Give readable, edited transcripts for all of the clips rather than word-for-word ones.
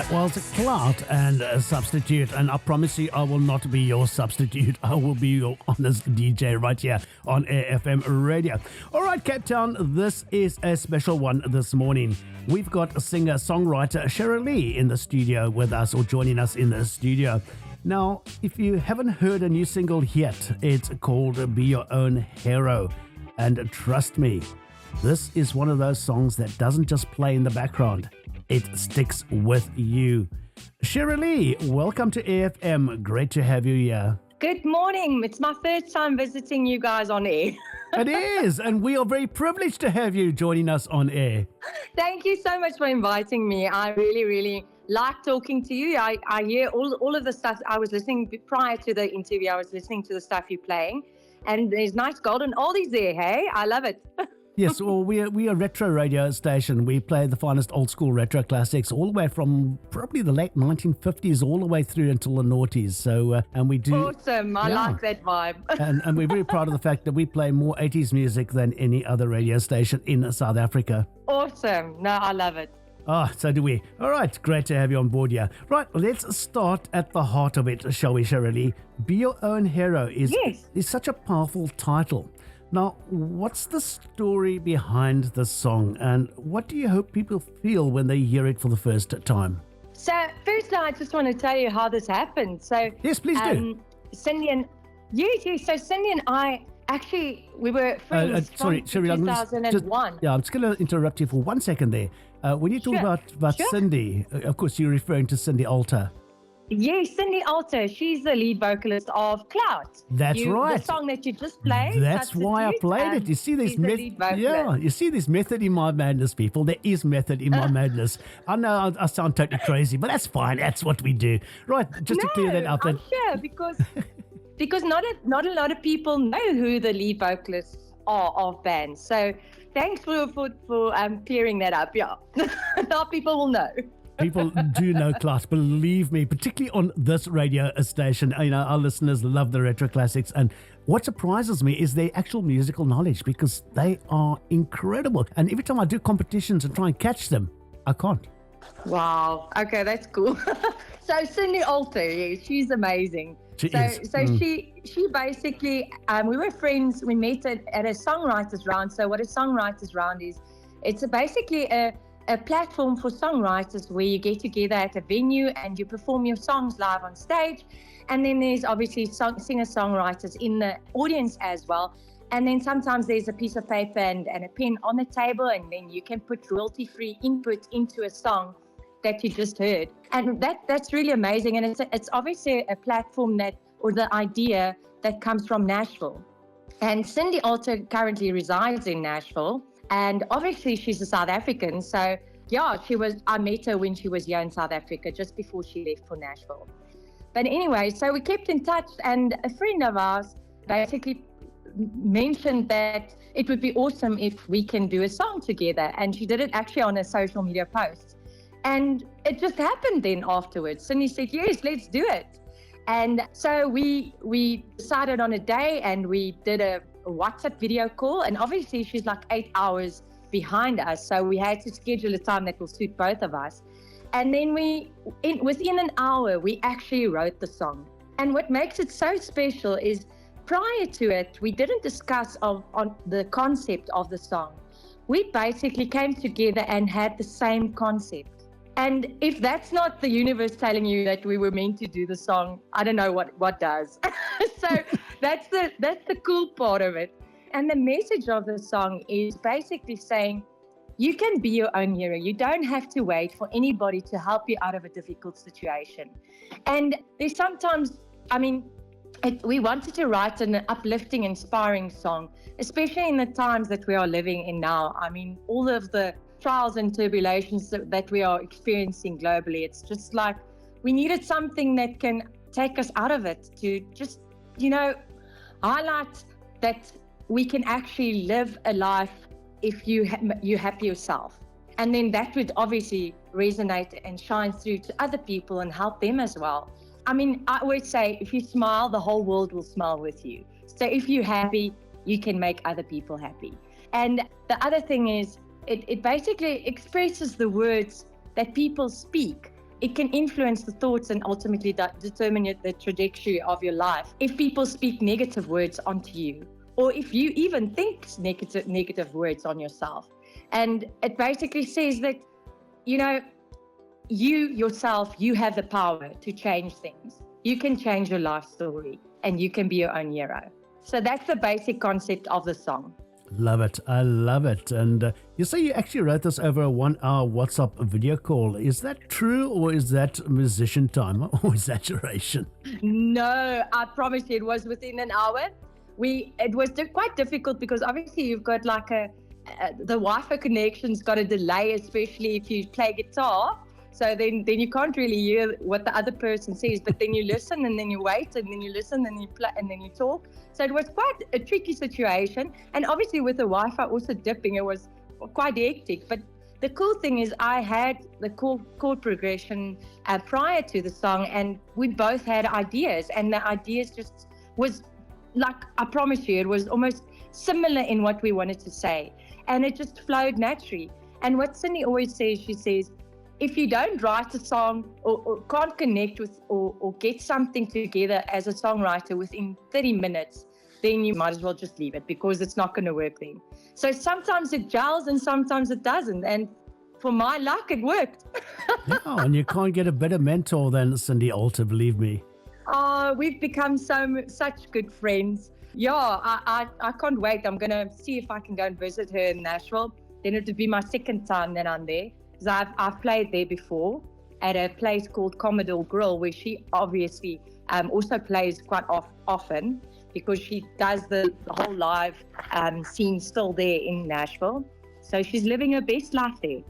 That was Clout and a Substitute, and I promise you I will not be your substitute. I will be your honest DJ right here on AFM Radio. All right, Cape Town, this is a special one this morning. We've got singer-songwriter CheraLee in the studio with us, or joining us in the studio. Now, if you haven't heard a new single yet, it's called Be Your Own Hero. And trust me, this is one of those songs that doesn't just play in the background. It sticks with you. CheraLee, welcome to AFM. Great to have you here. Good morning. It's my first time visiting you guys on air. It is, and we are very privileged to have you joining us on air. Thank you so much for inviting me. I really like talking to you. I hear all of the stuff. I was listening prior to the interview. I was listening to the stuff you're playing, and there's nice golden oldies there, hey? I love it. Yes, well, we are a retro radio station. We play the finest old school retro classics all the way from probably the late 1950s all the way through until the noughties. So, and we do... Awesome. I like that vibe. and we're very proud of the fact that we play more 80s music than any other radio station in South Africa. Awesome. No, I love it. So do we. All right, great to have you on board here. Right, let's start at the heart of it, shall we, CheraLee? Be Your Own Hero is such a powerful title. Now, what's the story behind the song, and what do you hope people feel when they hear it for the first time? So, firstly, I just want to tell you how this happened. So, yes, please do. Cindy and So Cindy and I actually we were friends sorry, from 2001. I'm just going to interrupt you for 1 second there. When you talk about Cindy, of course, you're referring to Cindy Alter. Yes, Cindy Alter. She's the lead vocalist of Clout. That's right. The song that you just played. That's why I played it. You see, there's you see, there's method in my madness, people. There is method in my madness. I know I sound totally crazy, but that's fine. That's what we do. Right, just to clear that up. I'm sure because not a lot of people know who the lead vocalists are of bands. So thanks for clearing that up. Yeah, now people will know. People do know Clout, believe me, particularly on this radio station. You know, our listeners love the retro classics, and what surprises me is their actual musical knowledge, because they are incredible. And every time I do competitions and try and catch them, I can't. Wow. Okay, that's cool. So Cindy Alter, she's amazing. She basically, we were friends. We met at a songwriters round. So what a songwriters round is, it's basically a platform for songwriters where you get together at a venue and you perform your songs live on stage. And then there's obviously singer-songwriters in the audience as well. And then sometimes there's a piece of paper and a pen on the table, and then you can put royalty-free input into a song that you just heard. And that's really amazing. And it's obviously a platform or the idea that comes from Nashville. And Cindy Alter currently resides in Nashville. And obviously she's a South African. So yeah, I met her when she was here in South Africa, just before she left for Nashville. But anyway, so we kept in touch, and a friend of ours basically mentioned that it would be awesome if we can do a song together. And she did it actually on a social media post. And it just happened then afterwards. Cindy said, yes, let's do it. And so we decided on a day, and we did a WhatsApp video call. And obviously she's like 8 hours behind us. So we had to schedule a time that will suit both of us. And then within an hour, we actually wrote the song. And what makes it so special is prior to it, we didn't discuss on the concept of the song. We basically came together and had the same concept. And if that's not the universe telling you that we were meant to do the song, I don't know what does. So that's the cool part of it. And the message of the song is basically saying, you can be your own hero. You don't have to wait for anybody to help you out of a difficult situation. And there's sometimes, we wanted to write an uplifting, inspiring song, especially in the times that we are living in now. All of the trials and tribulations that we are experiencing globally. It's just like we needed something that can take us out of it, to just, highlight that we can actually live a life if you happy yourself. And then that would obviously resonate and shine through to other people and help them as well. I always say, if you smile, the whole world will smile with you. So if you're happy, you can make other people happy. And the other thing is, it basically expresses the words that people speak it can influence the thoughts and ultimately determine the trajectory of your life. If people speak negative words onto you, or if you even think negative words on yourself. And it basically says that, you know, you yourself, you have the power to change things. You can change your life story and you can be your own hero. So that's the basic concept of the song. Love it. I love it. And you say you actually wrote this over a 1 hour WhatsApp video call. Is that true, or is that musician time or exaggeration? No, I promise you it was within an hour. It was quite difficult because obviously you've got like the Wi-Fi connection's got a delay, especially if you play guitar. So then you can't really hear what the other person says, but then you listen and then you wait and then you listen and you play and then you talk. So it was quite a tricky situation. And obviously with the Wi-Fi also dipping, it was quite hectic. But the cool thing is I had the chord progression prior to the song, and we both had ideas, and the ideas just was like, I promise you, it was almost similar in what we wanted to say. And it just flowed naturally. And what Cindy always says, she says, if you don't write a song or can't connect with or get something together as a songwriter within 30 minutes, then you might as well just leave it because it's not going to work then. So sometimes it gels and sometimes it doesn't. And for my luck, it worked. Yeah, and you can't get a better mentor than Cindy Alter, believe me. Oh, we've become such good friends. Yeah, I can't wait. I'm going to see if I can go and visit her in Nashville. Then it'll be my second time that I'm there. Because I've played there before at a place called Commodore Grill, where she obviously also plays quite often because she does the whole live scene still there in Nashville. So she's living her best life there.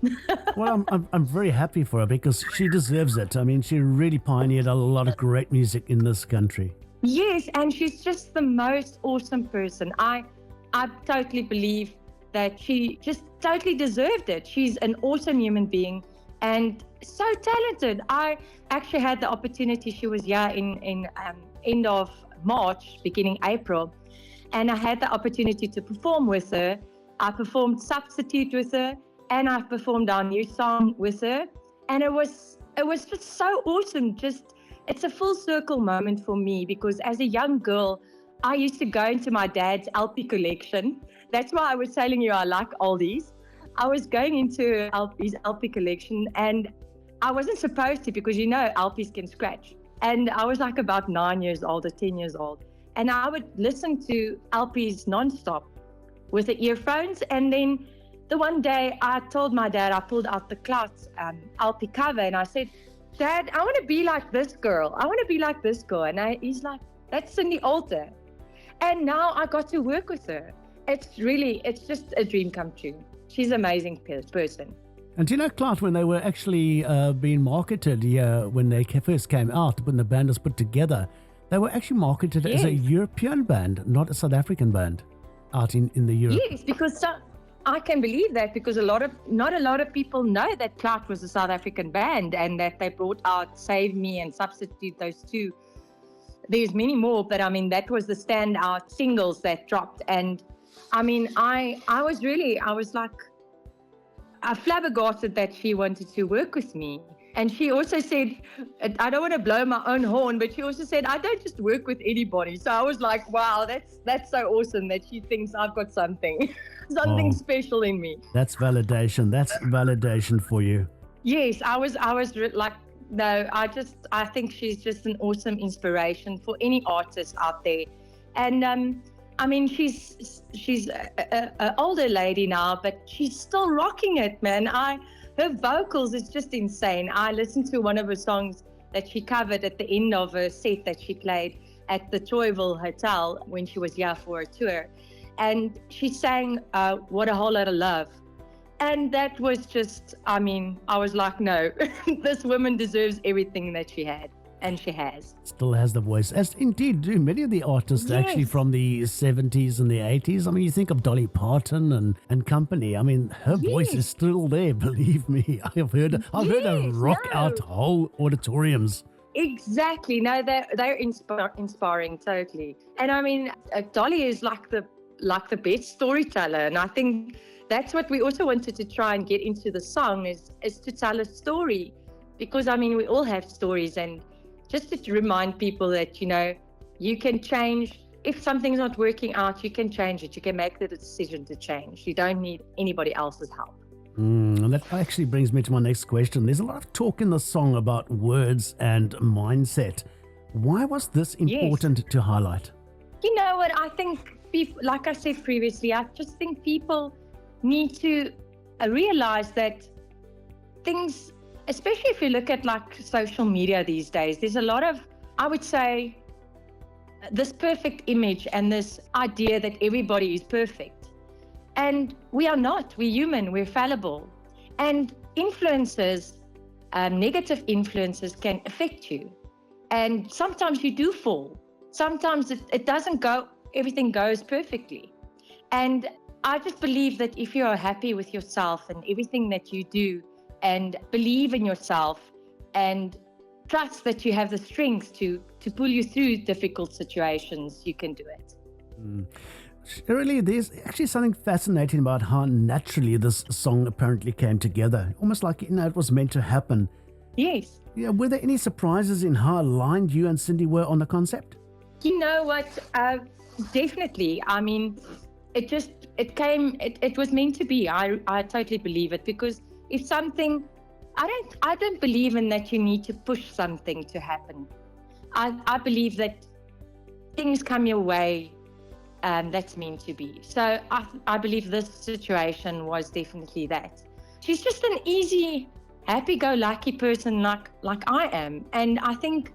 Well, I'm very happy for her because she deserves it. I mean, she really pioneered a lot of great music in this country. Yes, and she's just the most awesome person. I totally believe that she just totally deserved it. She's an awesome human being and so talented. I actually had the opportunity. She was here in end of March, beginning April, and I had the opportunity to perform with her. I performed Substitute with her, and I've performed our new song with her, and it was just so awesome. It's a full circle moment for me because as a young girl, I used to go into my dad's LP collection. That's why I was telling you I like oldies. I was going into his LP collection and I wasn't supposed to because, you know, LPs can scratch. And I was like about 9 years old or 10 years old. And I would listen to LPs nonstop with the earphones. And then the one day I told my dad, I pulled out the Clout LP cover and I said, Dad, I want to be like this girl. I want to be like this girl. And he's like, that's Cindy Alter. And now I got to work with her. It's just a dream come true. She's an amazing person. And do you know, Clout, when they were actually being marketed, when they first came out, when the band was put together, they were actually marketed as a European band, not a South African band out in the Europe. Yes, because I can believe that because not a lot of people know that Clout was a South African band and that they brought out Save Me and Substitute, those two. There's many more, but I mean, that was the standout singles that dropped. And I mean, I was like, I flabbergasted that she wanted to work with me. And she also said, I don't want to blow my own horn, but she also said, I don't just work with anybody. So I was like, wow, that's so awesome that she thinks I've got something special in me. That's validation. That's validation for you. Yes, I was like, no, I think she's just an awesome inspiration for any artist out there. And I mean, she's an older lady now, but she's still rocking it, man. Her vocals is just insane. I listened to one of her songs that she covered at the end of a set that she played at the Troyville Hotel when she was here for a tour. And she sang What a Whole Lot of Love. And that was just, I mean, I was like, no, this woman deserves everything that she had. And she has. Still has the voice, as indeed do many of the artists actually from the 70s and the 80s. I mean, you think of Dolly Parton and company. I mean, her voice is still there, believe me. I've heard her rock out whole auditoriums. Exactly. No, they're inspiring totally. And I mean, Dolly is like the best storyteller. And I think that's what we also wanted to try and get into the song is to tell a story. because I mean, we all have stories, and just to remind people that, you can change. If something's not working out, you can change it. You can make the decision to change. You don't need anybody else's help. And that actually brings me to my next question. There's a lot of talk in the song about words and mindset. Why was this important to highlight? You know what? I think people, like I said previously, I just think people need to realize that things, especially if you look at like social media these days, there's a lot of, I would say, this perfect image and this idea that everybody is perfect. And we are not. We're human. We're fallible. And influences, negative influences can affect you. And sometimes you do fall. Sometimes it doesn't go, everything goes perfectly. And I just believe that if you are happy with yourself and everything that you do, and believe in yourself and trust that you have the strength to pull you through difficult situations, you can do it. CheraLee, there's actually something fascinating about how naturally this song apparently came together. Almost like, it was meant to happen. Yes. Yeah, were there any surprises in how aligned you and Cindy were on the concept? You know what? Definitely. I mean, it was meant to be. I totally believe it, because if something, I don't believe in that you need to push something to happen. I believe that things come your way, that's meant to be. So I believe this situation was definitely that. She's just an easy, happy-go-lucky person like I am. And I think,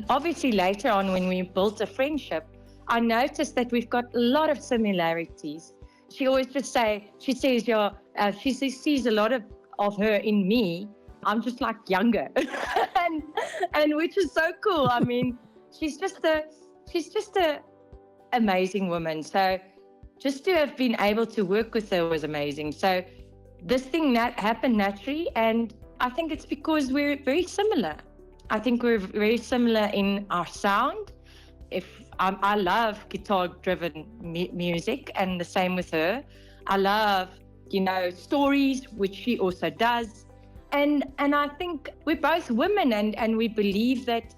obviously later on when we built a friendship, I noticed that we've got a lot of similarities. She always just says, she sees a lot of her in me. I'm just like younger, and which is so cool. I mean, she's just a amazing woman. So just to have been able to work with her was amazing. So this thing happened naturally, and I think it's because we're very similar. I think we're very similar in our sound. I love guitar-driven music, and the same with her. I love, stories, which she also does. And I think we're both women, and we believe that,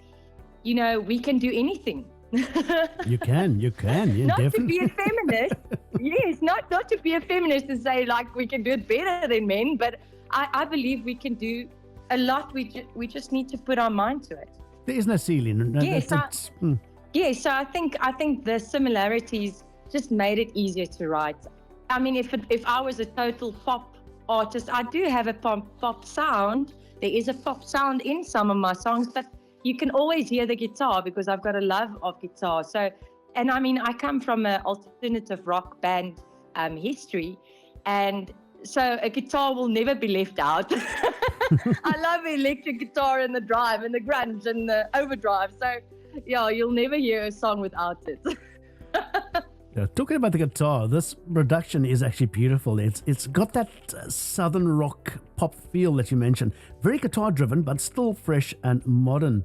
we can do anything. You can. Yeah, not definitely. To be a feminist. Yes, not to be a feminist and say like we can do it better than men, but I believe we can do a lot. We just need to put our mind to it. There is no ceiling. No, Yes, so I think the similarities just made it easier to write. I mean, if I was a total pop artist, I do have a pop sound. There is a pop sound in some of my songs, but you can always hear the guitar because I've got a love of guitar. So, and I mean, I come from an alternative rock band history, and so a guitar will never be left out. I love electric guitar and the drive and the grunge and the overdrive. So, yeah, you'll never hear a song without it. Yeah, talking about the guitar, this production is actually beautiful. It's got that southern rock pop feel that you mentioned. Very guitar driven, but still fresh and modern.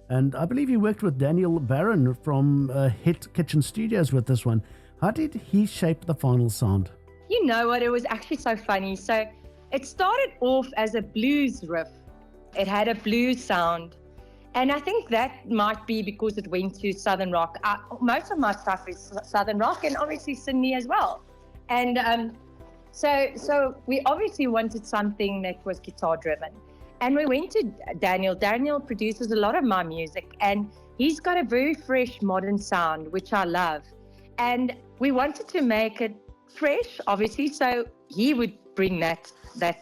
And I believe you worked with Daniel Barron from Hit Kitchen Studios with this one. How did he shape the final sound? You know what? It was actually so funny. So it started off as a blues riff. It had a blues sound. And I think that might be because it went to Southern rock. Most of my stuff is Southern rock, and obviously Sydney as well. And so we obviously wanted something that was guitar driven. And we went to Daniel. Daniel produces a lot of my music, and he's got a very fresh, modern sound, which I love. And we wanted to make it fresh, obviously, so he would bring that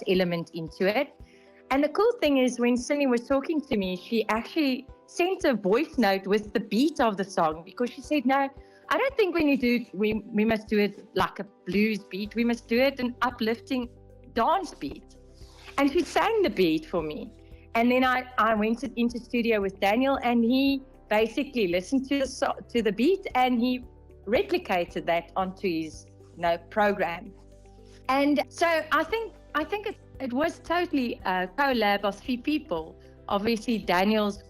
element into it. And the cool thing is, when Cindy was talking to me, she actually sent a voice note with the beat of the song, because she said, no, I don't think when you do it, we must do it like a blues beat. We must do it an uplifting dance beat. And she sang the beat for me. And then I went into studio with Daniel, and he basically listened to the beat, and he replicated that onto his program. And so I think it was totally a collab of three people. Obviously, Daniel's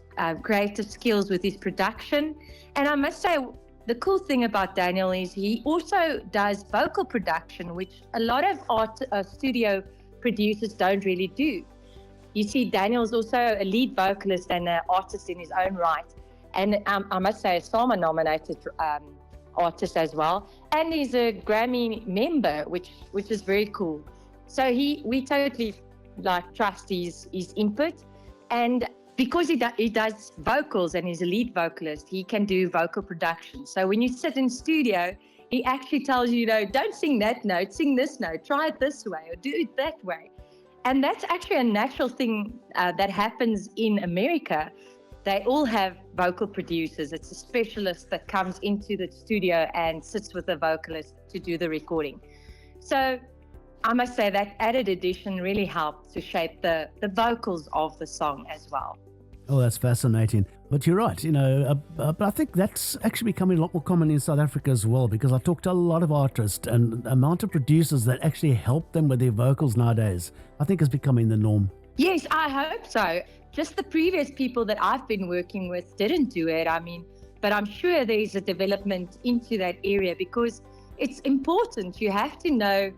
creative skills with his production. And I must say, the cool thing about Daniel is he also does vocal production, which a lot of studio producers don't really do. you see Daniel's also a lead vocalist and an artist in his own right. And I must say a SAMA-nominated artist as well. And he's a Grammy-member, which is very cool. So we totally trust his input. And because he does vocals and he's a lead vocalist, he can do vocal production. So when you sit in studio, he actually tells you, don't sing that note, sing this note, try it this way or do it that way. And that's actually a natural thing that happens in America. They all have vocal producers. It's a specialist that comes into the studio and sits with the vocalist to do the recording. So I must say that added addition really helped to shape the vocals of the song as well. Oh, that's fascinating. But you're right, but I think that's actually becoming a lot more common in South Africa as well, because I talked to a lot of artists, and the amount of producers that actually help them with their vocals nowadays, I think is becoming the norm. Yes, I hope so. Just the previous people that I've been working with didn't do it. But I'm sure there's a development into that area because it's important. You have to know,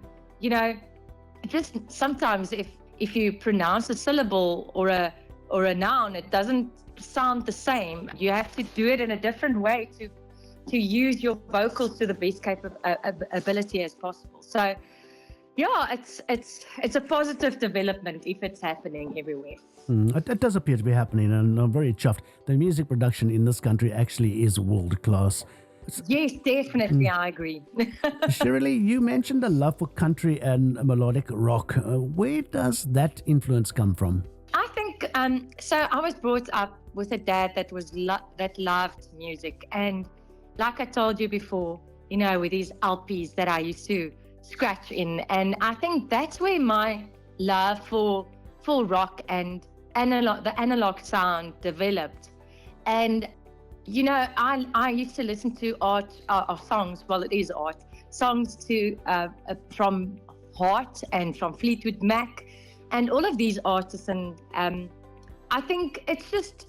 just sometimes if you pronounce a syllable or a noun, it doesn't sound the same. You have to do it in a different way to use your vocals to the best ability as possible. So, yeah, it's a positive development if it's happening everywhere. It does appear to be happening, and I'm very chuffed. The music production in this country actually is world class. Yes, definitely, I agree. CheraLee, you mentioned a love for country and melodic rock. Where does that influence come from? I think so. I was brought up with a dad that that loved music, and like I told you before, with these LPs that I used to scratch in, and I think that's where my love for rock and the analog sound developed. And I used to listen to art songs. Well, it is art songs from Heart and from Fleetwood Mac, and all of these artists. And I think it's just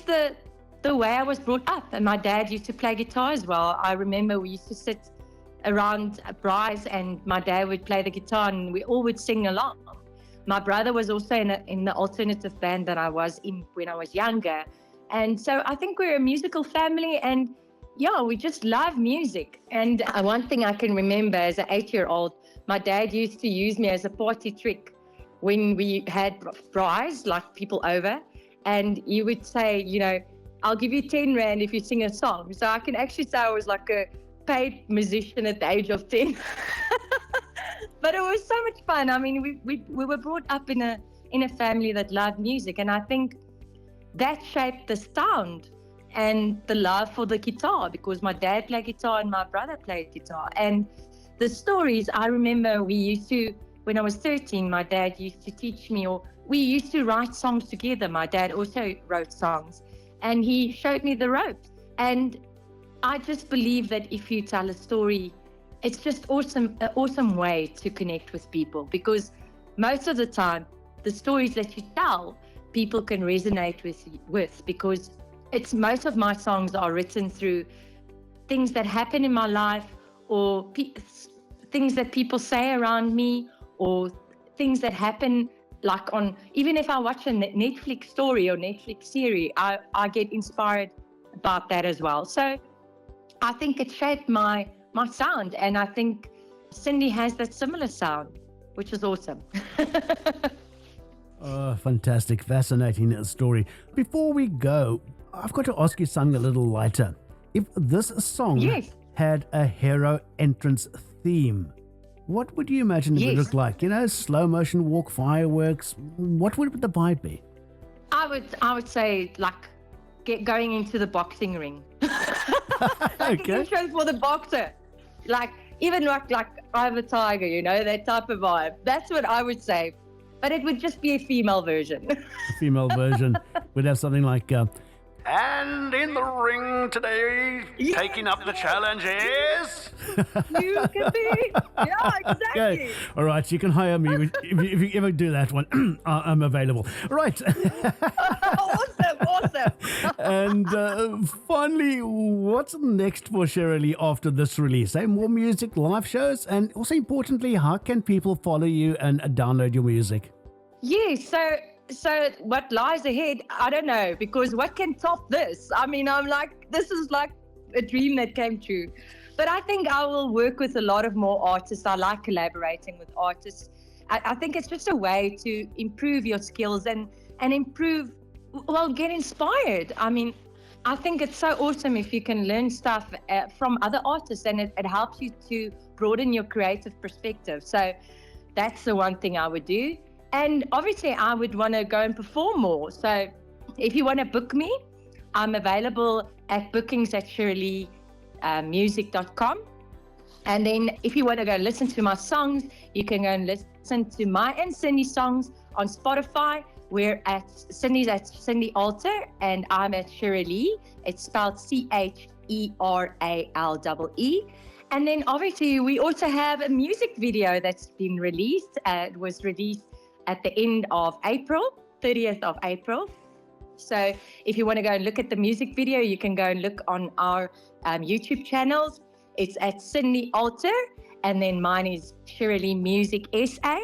the way I was brought up. And my dad used to play guitar as well. I remember we used to sit around braais, and my dad would play the guitar, and we all would sing along. My brother was also in the alternative band that I was in when I was younger. And so I think we're a musical family, and we just love music. And one thing I can remember as an 8-year-old, my dad used to use me as a party trick when we had braais, like people over, and he would say, I'll give you 10 Rand if you sing a song. So I can actually say I was like a paid musician at the age of 10. But it was so much fun. I mean, we were brought up in a family that loved music, and I think that shaped the sound and the love for the guitar, because my dad played guitar and my brother played guitar. And the stories, I remember when I was 13, my dad used to teach me, or we used to write songs together. My dad also wrote songs, and he showed me the ropes. And I just believe that if you tell a story, it's just an awesome way to connect with people, because most of the time, the stories that you tell, people can resonate with because most of my songs are written through things that happen in my life, or things that people say around me, or things that happen even if I watch a Netflix story or Netflix series, I get inspired about that as well. So I think it shaped my sound, and I think Cindy has that similar sound, which is awesome. Oh, fantastic, fascinating story. Before we go, I've got to ask you something a little lighter. If this song had a hero entrance theme, what would you imagine it would look like? Slow motion walk, fireworks. What would the vibe be? I would say going into the boxing ring. Okay. Intro for the boxer. Even like I'm a tiger, that type of vibe. That's what I would say. But it would just be a female version. Female version. We'd have something like, and in the ring today, taking up the challenge is... You can be. Yeah, exactly. Okay. All right, you can hire me if you ever do that one. I'm available. Right. Awesome. And finally, what's next for CheraLee after this release? More music, live shows, and also importantly, how can people follow you and download your music? Yes, so So what lies ahead, I don't know, because what can top this? I mean, I'm like, this is like a dream that came true. But I think I will work with a lot of more artists. I like collaborating with artists. I think it's just a way to improve your skills and improve, well, get inspired. I mean, I think it's so awesome if you can learn stuff from other artists, and it helps you to broaden your creative perspective. So that's the one thing I would do. And obviously, I would want to go and perform more. So if you want to book me, I'm available at bookings@CheraLeemusic.com. And then if you want to go listen to my songs, you can go and listen to my and Cindy's songs on Spotify. We're at Cindy Alter, and I'm at CheraLee. It's spelled CHERALEE. And then obviously we also have a music video that's been released. It was released at the end of April, 30th of April. So if you want to go and look at the music video, you can go and look on our YouTube channels. It's at Cindy Alter, and then mine is CheraLee Music SA.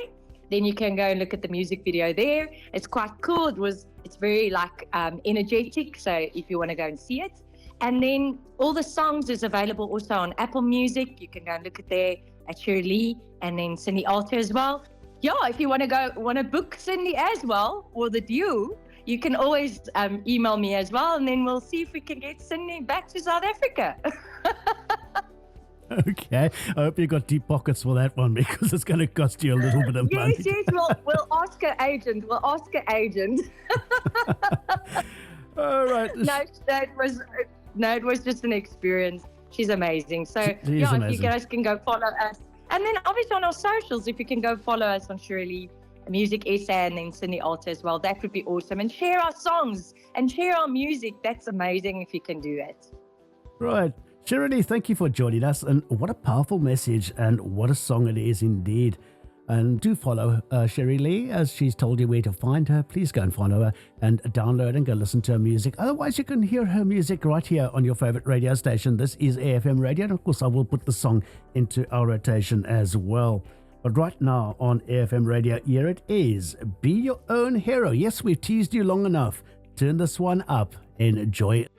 Then you can go and look at the music video there. It's quite cool. It's very like energetic. So if you want to go and see it. And then all the songs is available also on Apple Music. You can go and look at there at CheraLee and then Cindy Alter as well. Yeah, if you want to book Cindy as well, or the duo, you can always email me as well, and then we'll see if we can get Cindy back to South Africa. Okay, I hope you got deep pockets for that one, because it's going to cost you a little bit of money. Yes, we'll ask her agent. All right. No, it was just an experience. She's amazing. So amazing. If you guys can go follow us, and then obviously on our socials, if you can go follow us on CheraLee Music SA and then Cindy Alter as well, that would be awesome. And share our songs and share our music. That's amazing if you can do that. Right. CheraLee, thank you for joining us, and what a powerful message, and what a song it is indeed. And do follow CheraLee, as she's told you where to find her. Please go and follow her and download and go listen to her music. Otherwise, you can hear her music right here on your favorite radio station. This is AFM Radio, and of course, I will put the song into our rotation as well. But right now on AFM Radio, here it is. Be your own hero. Yes, we've teased you long enough. Turn this one up and enjoy it.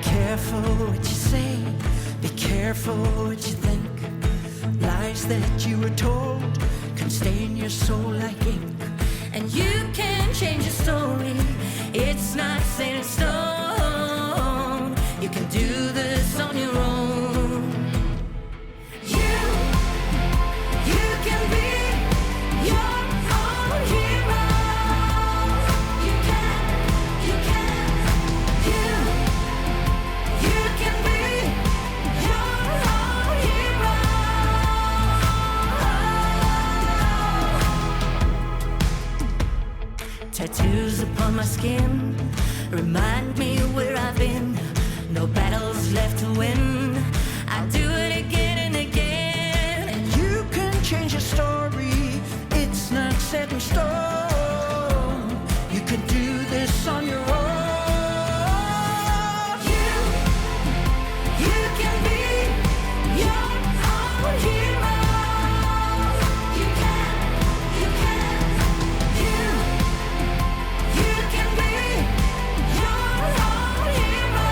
Careful what you say, be careful what you think. Lies that you were told can stain your soul like ink. And you can change your story, it's not set in stone. You can do this on your own. You can be your own hero. You can. You can be your own hero. Tattoos upon my skin remind me where I've been. No battles left to win. I do it again and again. And you can change your story, it's not set in stone. You can do this on your own. You can be your own hero. You can. You can be your own hero.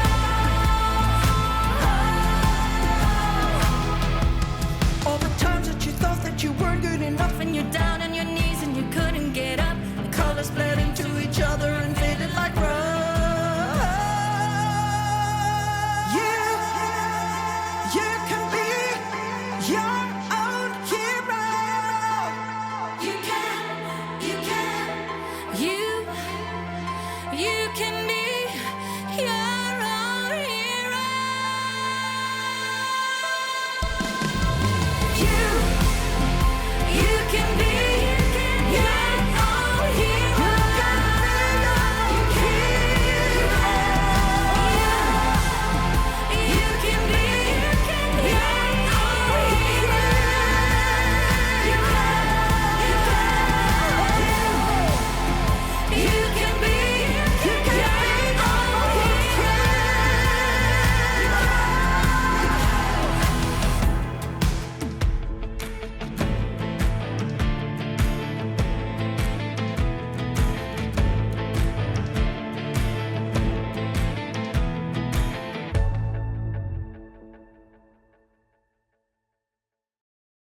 All the times that you thought that you weren't good enough, and you're down on your knees and you couldn't get up. The colors bled into each other and faded like rust. You can be your own hero. You can. You can